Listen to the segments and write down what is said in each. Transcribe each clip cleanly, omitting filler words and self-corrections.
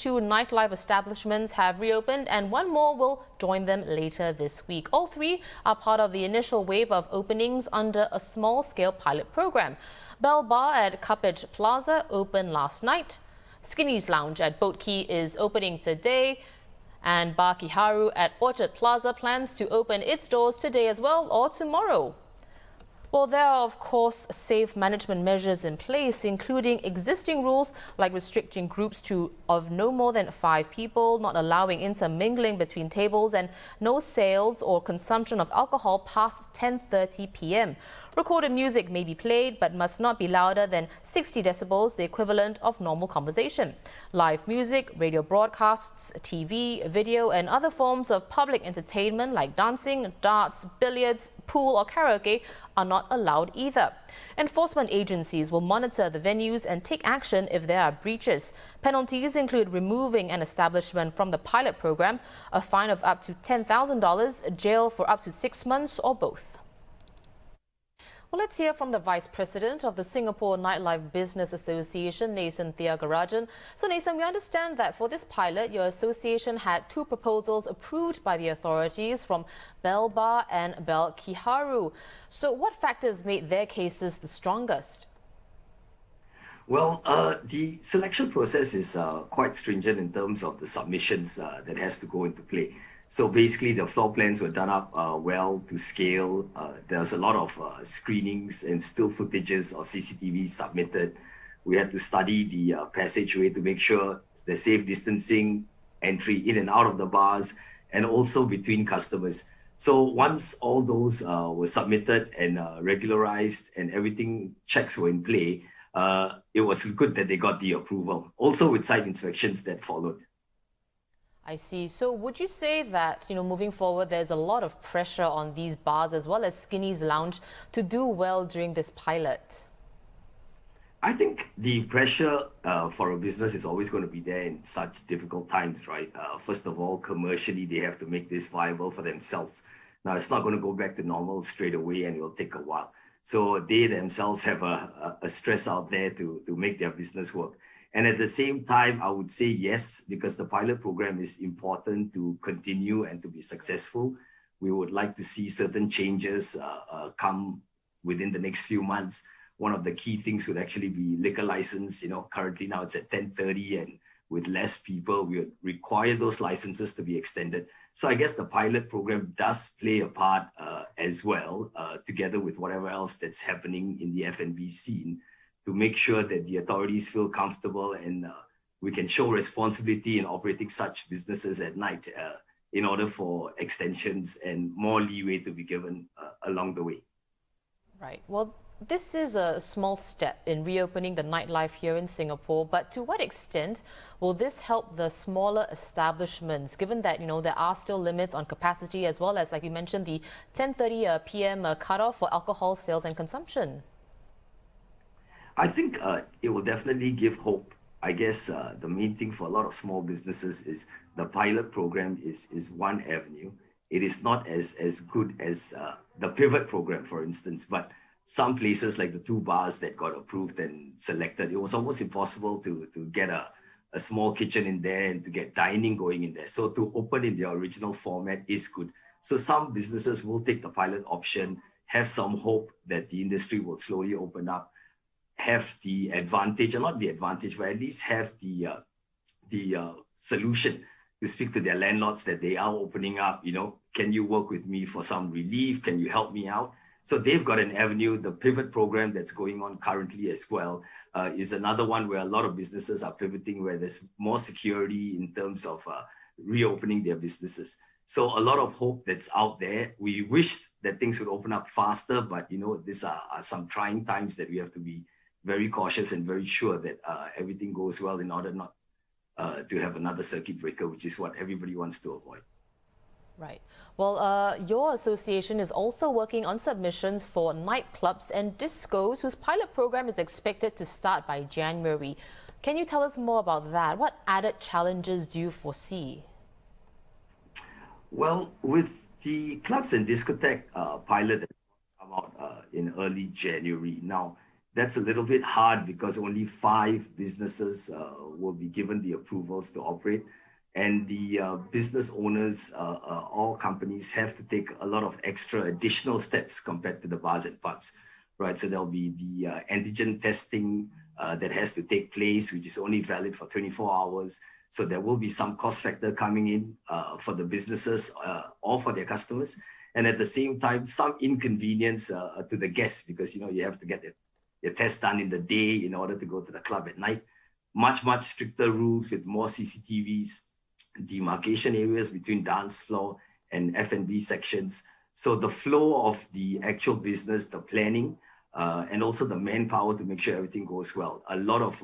two nightlife establishments have reopened and one more will join them later this week. All three are part of the initial wave of openings under a small-scale pilot program. Bell Bar at Cuppage Plaza opened last night. Skinny's Lounge at Boat Quay is opening today. And Bar Kiharu at Orchard Plaza plans to open its doors today as well or tomorrow. Well, there are, of course, safe management measures in place, including existing rules like restricting groups of no more than 5 people, not allowing intermingling between tables, and no sales or consumption of alcohol past 10:30 p.m. Recorded music may be played but must not be louder than 60 decibels, the equivalent of normal conversation. Live music, radio broadcasts, TV, video and other forms of public entertainment like dancing, darts, billiards, pool or karaoke are not allowed either. Enforcement agencies will monitor the venues and take action if there are breaches. Penalties include removing an establishment from the pilot program, a fine of up to $10,000, jail for up to 6 months or both. Well, let's hear from the Vice President of the Singapore Nightlife Business Association, Nathan Thiagarajan. So, Nathan, we understand that for this pilot, your association had 2 proposals approved by the authorities from Bell Bar and Bell Kiharu. So, what factors made their cases the strongest? Well, the selection process is quite stringent in terms of the submissions that has to go into play. So basically, the floor plans were done up well to scale. There's a lot of screenings and still footages of CCTV submitted. We had to study the passageway to make sure the safe distancing, entry in and out of the bars, and also between customers. So once all those were submitted and regularized and everything checks were in play, it was good that they got the approval. Also with site inspections that followed. I see. So would you say that, moving forward, there's a lot of pressure on these bars as well as Skinny's Lounge to do well during this pilot? I think the pressure for a business is always going to be there in such difficult times, right? First of all, commercially, they have to make this viable for themselves. Now, it's not going to go back to normal straight away and it will take a while. So they themselves have a stress out there to make their business work. And at the same time, I would say yes, because the pilot program is important to continue and to be successful. We would like to see certain changes come within the next few months. One of the key things would actually be liquor license. Currently now it's at 10:30 and with less people, we would require those licenses to be extended. So I guess the pilot program does play a part as well, together with whatever else that's happening in the F&B scene, to make sure that the authorities feel comfortable and we can show responsibility in operating such businesses at night in order for extensions and more leeway to be given along the way. Right. Well, this is a small step in reopening the nightlife here in Singapore, but to what extent will this help the smaller establishments, given that, there are still limits on capacity as well as, like you mentioned, the 10:30 p.m. cutoff for alcohol sales and consumption? I think it will definitely give hope. I guess the main thing for a lot of small businesses is the pilot program is one avenue. It is not as good as the pivot program, for instance, but some places like the 2 bars that got approved and selected, it was almost impossible to get a small kitchen in there and to get dining going in there. So to open in the original format is good. So some businesses will take the pilot option, have some hope that the industry will slowly open up, have the advantage, or not the advantage, but at least have the solution to speak to their landlords that they are opening up. Can you work with me for some relief? Can you help me out? So they've got an avenue. The pivot program that's going on currently as well is another one where a lot of businesses are pivoting, where there's more security in terms of reopening their businesses. So a lot of hope that's out there. We wish that things would open up faster, but these are some trying times that we have to be very cautious and very sure that everything goes well in order not to have another circuit breaker, which is what everybody wants to avoid. Right. Well, your association is also working on submissions for nightclubs and discos, whose pilot program is expected to start by January. Can you tell us more about that? What added challenges do you foresee? Well, with the clubs and discotheque pilot that come out in early January, now that's a little bit hard because only 5 businesses will be given the approvals to operate. And the business owners, all companies have to take a lot of extra additional steps compared to the bars and pubs, right? So there'll be the antigen testing that has to take place, which is only valid for 24 hours. So there will be some cost factor coming in for the businesses or for their customers. And at the same time, some inconvenience to the guests because, you have to get your test done in the day in order to go to the club at night. Much stricter rules with more CCTVs, demarcation areas between dance floor and F&B sections. So the flow of the actual business, the planning, and also the manpower to make sure everything goes well. A lot of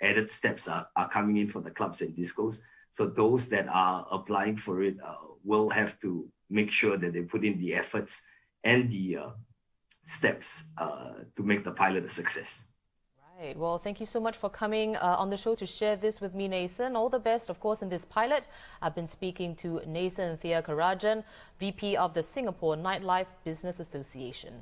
added steps are coming in for the clubs and discos. So those that are applying for it will have to make sure that they put in the efforts and the steps to make the pilot a success. Right. Well, thank you so much for coming on the show to share this with me, Nathan. All the best, of course, in this pilot. I've been speaking to Nathan Thiagarajan, VP of the Singapore Nightlife Business Association.